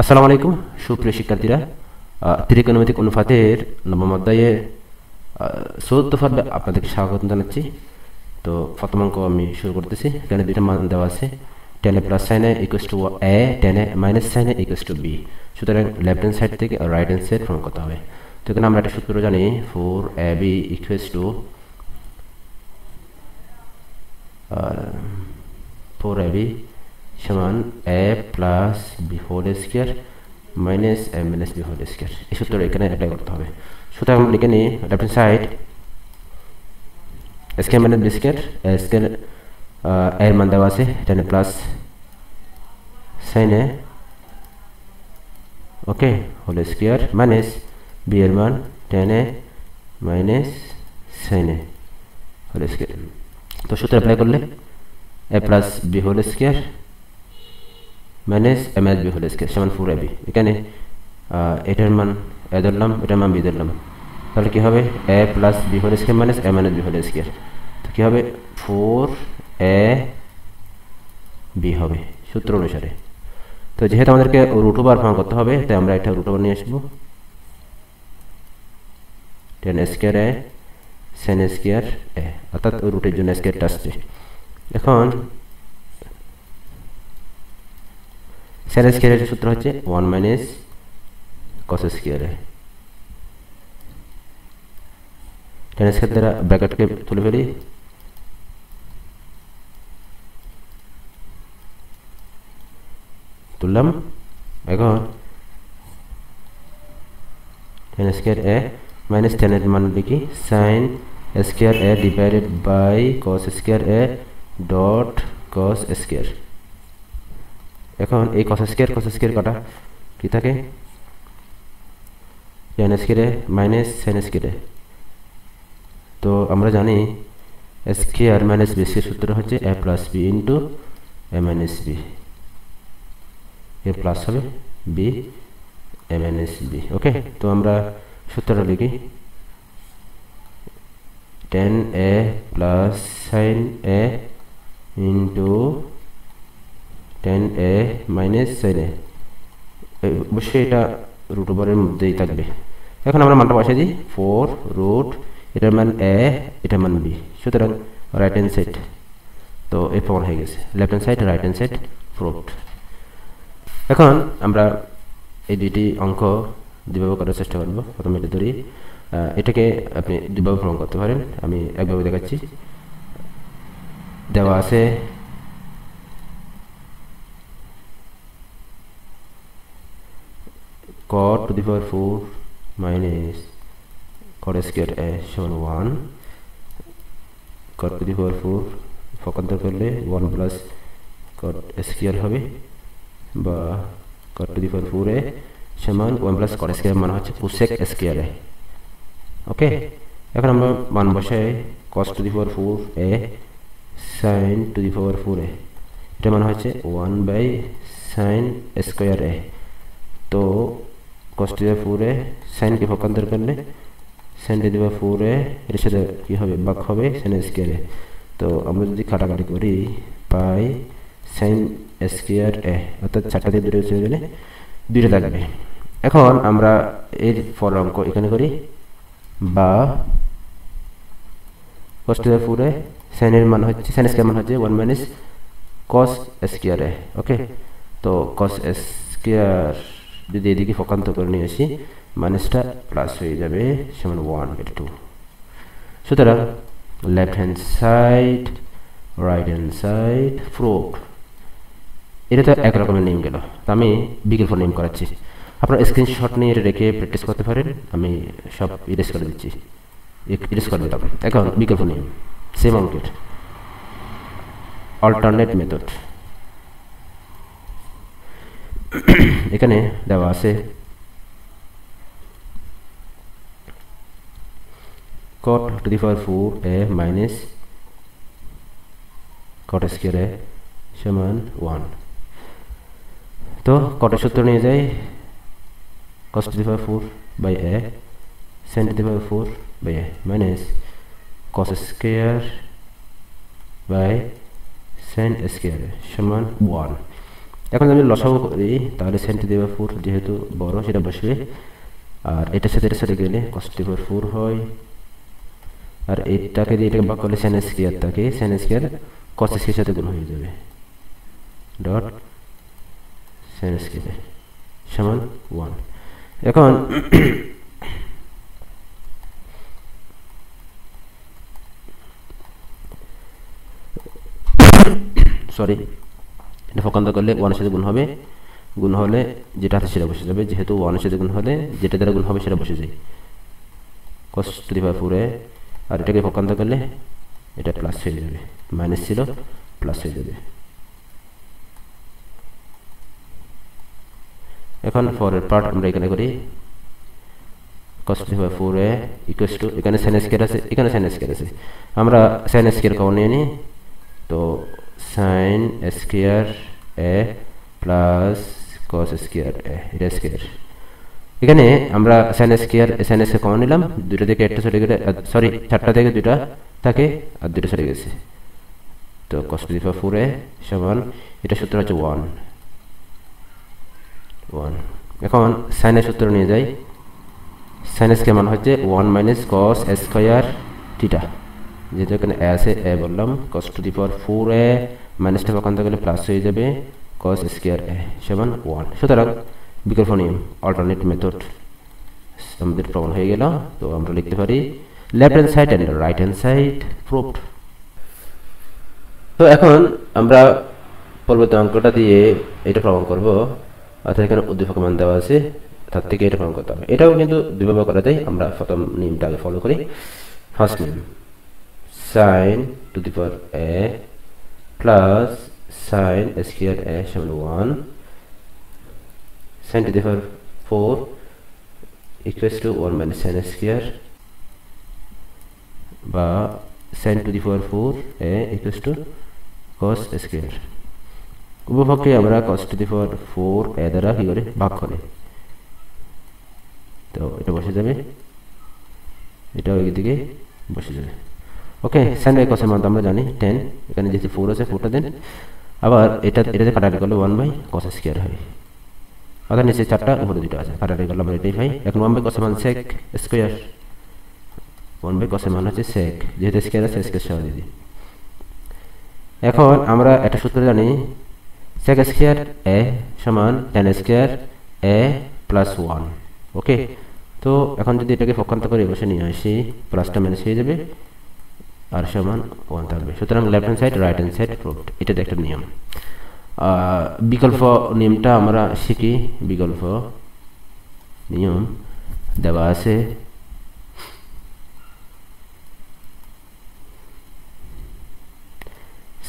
আসসালামু আলাইকুম সুপ্রিয় শিক্ষার্থীরা, ত্রিকোণমিতিক অনুপাতের নবম অধ্যায়ে চতুর্থ পর্বে আপনাদেরকে স্বাগত জানাচ্ছি। তো প্রথম অঙ্ক আমি শুরু করতেছি। এখানে দুইটা মান দেওয়া আছে, tan A plus sine A equals to A, tan A minus sine A equals to B. সুতরাং লেফট হ্যান্ড সাইড থেকে রাইট হ্যান্ড সাইড প্রমাণ করতে হবে। তো এখানে আমরা একটা সূত্র জানি, four A B equals to four A B সমান A plus B whole square minus A minus B whole square. এই সূত্র এখানে অ্যাপ্লাই করতে হবে। সুতরাং আমরা লিখে নিই left hand side square minus B square, square এর মান দেওয়া আছে tan plus sine A okay whole square minus B এর মান tan A minus sine A whole square. তো সূত্র অ্যাপ্লাই করলে A plus B whole square minus M S B whole square সমান ফোর এ বি। এখানে এটার মান এ ধরলাম, এটার মান বি ধরলাম, তাহলে কী হবে A plus B whole square minus A minus B whole square. তো কী হবে ফোর এ বি হবে সূত্র অনুসারে। তো যেহেতু আমাদেরকে রুট ওভার প্রমাণ করতে হবে, তাই আমরা একটা রুট ওভার নিয়ে আসবো, টেন স্কোয়ার এ সাইন স্কোয়ার এ, অর্থাৎ রুটের জন্য স্কোয়ারটা আসছে। এখন সাইন স্কোয়ারের সূত্র হচ্ছে ওয়ান মাইনাস কস স্কোয়ার এ। টেন স্কোয়ার দ্বারা ব্র্যাকেটকে তুলে ফেলি, তুললাম। এখন টেন স্কোয়ার এ মাইনাস টেনের মান লিখি sine square A divided by cos square A dot cos square. এখন এই কস স্কোয়ার কাটা কি থাকে, tan square A minus sine square A. তো আমরা জানি স্কোয়ার মাইনাস বি স্কোয়ার সূত্র হচ্ছে A plus B into A minus B, A plus হবে B A minus B. Okay, তো আমরা সূত্রটা লিখি tan A plus sine A into tan A minus sine A, অবশ্যই এটা রুট ওভারের মধ্যেই থাকবে। এখন আমরা মানটা বসাই দিই, ফোর রুট এটার মান এ এটার মান বি, সুতরাং রাইট হ্যান্ড সাইড। তো এই প্রমাণ হয়ে গেছে, left hand side right hand side proved. এখন আমরা এই দুইটি অঙ্ক দুইভাবে করার চেষ্টা করবো। প্রথমে এটা ধরি, এটাকে আপনি দুইভাবে প্রমাণ করতে পারেন, আমি একভাবে দেখাচ্ছি। দেওয়া আছে cot to the power 4 minus cot square a সমান 1, cot to the power 4 পক্ষান্তর করলে 1 প্লাস cot স্কয়ার হবে, বা cot to the power 4 a সমান 1 প্লাস cot স্কয়ার মান হচ্ছে কোসেক স্কয়ার a। ওকে, এখন আমরা মান বসাই cos to the power 4 a sin to the power 4 a, এটা মান হচ্ছে 1 বাই sin স্কয়ার a। তো cos to the power 4 a sin কে পক্ষান্তর করলে sin to the power 4 a এর সাথে কি হবে ভাগ হবে sin স্কয়ার a। তো আমরা যদি কাটাকাটি করি পাই sin স্কয়ার a, অর্থাৎ চারটা দিয়ে দুটো চলে গেলে দুইটা থাকবে। এখন আমরা এর পর অঙ্ক এখানে করি, বা cos to the power 4 a sin এর মান হচ্ছে sin স্কয়ার মান হচ্ছে 1 মাইনাস cos স্কয়ার a। ওকে, তো cos স্কয়ার যদি এদিকে পক্ষান্তর করে নিয়ে আসি, মাইনাসটা প্লাস হয়ে যাবে সমান 1 এটা 2। সুতরাং left hand side right hand side proved. এটা তো একরকমের নেম গেল, তো আমি বিকল্প নেম করাচ্ছি। আপনারা স্ক্রিনশট নিয়ে এটা রেখে প্র্যাকটিস করতে পারেন, আমি সব ইরেজ করে দিচ্ছি, ইরেজ করে দিলাম। এখন বিকল্প নেম সেম অঙ্কের অল্টারনেট মেথড। এখানে দেওয়া আছে cot to the power 4 a minus cot square a সমান 1। তো cot এর সূত্র নিয়ে যাই, cos to the power 4 by a sin to the power 4 by a minus cos square by sin square a সমান 1। এখন আমি লসাগু করি, তাহলে sin টু দি পাওয়ার 4 যেহেতু বড় সেটা বসবে, আর এটার সাথে এটার সাথে গেলে cos টু দি পাওয়ার 4 হয়, আর এটাকে দিয়ে এটাকে ভাগ করলে sin স্কয়ার থাকে, sin স্কয়ার cos স্কয়ার সাথে গুণ হয়ে যাবে, ডট sin স্কয়ার সমান 1। এখন সরি, এটা পক্ষান্তর করলে 1 এর সাথে গুণ হবে, গুণ হলে যেটা আছে সেটা বসে যাবে, যেহেতু 1 এর সাথে গুণ হলে যেটা দ্বারা গুণ হবে সেটা বসে যায়, cos to the power 4a, আর এটাকে পক্ষান্তর করলে এটা প্লাস হয়ে যাবে, মাইনাস ছিল প্লাস হয়ে যাবে। এখন পরের পার্ট আমরা এখানে করি, cos to the power 4a equals two, এখানে sin স্কয়ার আছে, এখানে sin স্কয়ার আছে, আমরা sin স্কয়ার কমন নিয়ে নিই, তো sin square a plus cos square a, এটা স্কয়ার, এখানে আমরা sin স্কয়ার কমন নিলাম, দুটো থেকে একটা চলে গেলে, সরি 4টা থেকে দুটা থাকে আর দুটো চলে গেছে, তো cos to the power 4a সমান, এটা সূত্র হচ্ছে 1। এখন sin এর সূত্র নিয়ে যাই, sin স্কয়ার মান হচ্ছে 1 মাইনাস cos স্কয়ার থিটা, যেহেতু এখানে a আছে a বললাম, cos to the power 4a মাইনাসটা পক্ষান্তর করলে প্লাস হয়ে যাবে, cos স্কয়ার a সমান 1। সুতরাং বিকল্প নিয়ম, অল্টারনেট মেথড আমাদের প্রমাণ হয়ে গেল। তো আমরা লিখতে পারি left hand side and right hand side proved. তো এখন আমরা পরবর্তী অঙ্কটা দিয়ে এটা প্রমাণ করব, অর্থাৎ এখানে উদ্দীপক মান দেওয়া আছে, তার থেকে এটা প্রমাণ করতে হবে। এটাও কিন্তু দুইভাবে করা যায়, আমরা প্রথম নিয়মটা আগে ফলো করি। ফার্স্ট নিয়ম, sin to the power a plus sin square a সমান 1, sin to the power 4 equals to 1 minus sin square, বা sin to the power 4a equals to cos square. উভয়পক্ষে আমরা cos to the power 4a দ্বারা কি করে ভাগ করে, তো এটা বসে যাবে, এটাও এদিকে বসে যাবে। ওকে, sin বাই cos এর মান আমরা জানি 10, এখানে যেহেতু 4 আছে 4টা দেন, আবার এটাতে কাটাকাটি করলে 1 বাই cos স্কয়ার হয়, অর্থাৎ নিচে 4টা উপরে 2টা আছে, কাটাকাটি করলে আমরা এটাই পাই। এখন 1 বাই cos এর মান sec স্কয়ার, 1 বাই cos এর মান হচ্ছে sec, যেহেতু স্কয়ার আছে স্কয়ার সহ দিয়ে দিই। এখন আমরা একটা সূত্র জানি, sec স্কয়ার a সমান tan স্কয়ার a প্লাস 1। ওকে, তো এখন যদি এটাকে পক্ষান্তর করে বসে নিয়ে আসি, প্লাসটা মাইনাস হয়ে যাবে আর সমান 1 থাকবে। সুতরাং left hand side right hand side proved, এটা একটা নিয়ম। বিকল্প নিয়মটা আমরা শিখি। বিকল্প নিয়ম দেওয়া আছে,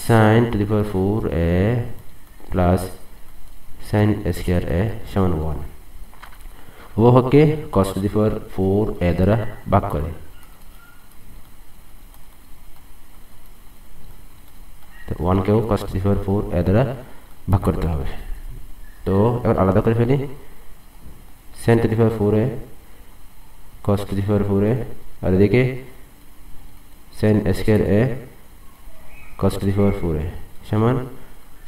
sin to the power 4a plus sin square a সমান 1, উভয়পক্ষে cos to the power 4a দ্বারা ভাগ করে, তো 1 কেও cos to the power 4a দ্বারা ভাগ করতে হবে। তো এবার আলাদা করে ফেলি, sin to the power 4a cos to the power 4a, আর এদিকে sin square a cos to the power 4a সমান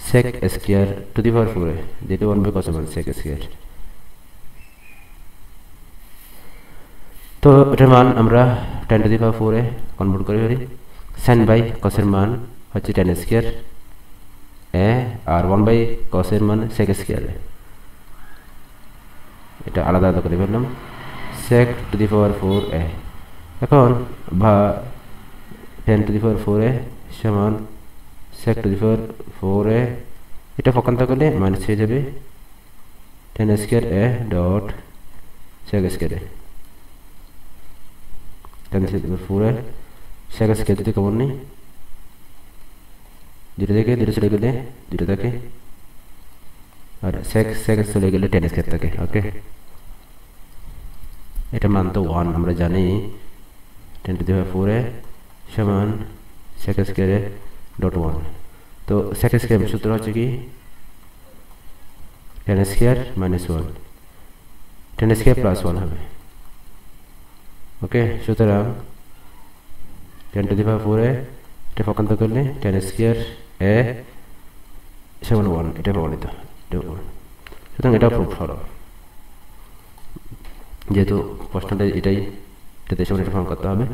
sec square to the power 4a, যেটা 1 বাই cos সমান sec স্কয়ার। তো এটার মান আমরা tan to the power 4a convert করে ফেলি, sin বাই cos এর মান হচ্ছে tan স্কয়ার a, আর 1 বাই cos এর মান sec স্কয়ার a, এটা আলাদা আলাদা করে ফেললাম, sec two the power 4a। এখন বা tan to the power 4a সমান sec two the power 4a, এটা পক্ষান্তর করলে মাইনাস হয়ে যাবে tan square a dot sec square a, tan to the power 4a sec square যদি কমন নেই, দুটো থেকে দুটো চলে গেলে দুটো থাকে, আর sec চলে গেলে tan স্কয়ার থাকে। ওকে, এটা মান তো 1 আমরা জানি, tan to the power 4a সমান sec স্কয়ার a ডট 1। তো sec স্কয়ার সূত্র হচ্ছে কি tan square minus 1, tan square plus 1 হবে। ওকে, সুতরাং tan to the power 4a এটা পক্ষান্তর করলে tan স্কয়ার a সমান 1, এটা প্রমাণিত। সুতরাং এটাও প্রুফ হলো, যেহেতু প্রশ্নটা এটাতে সমান এটা প্রমাণ করতে হবে,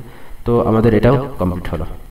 তো আমাদের এটাও কমপ্লিট হলো।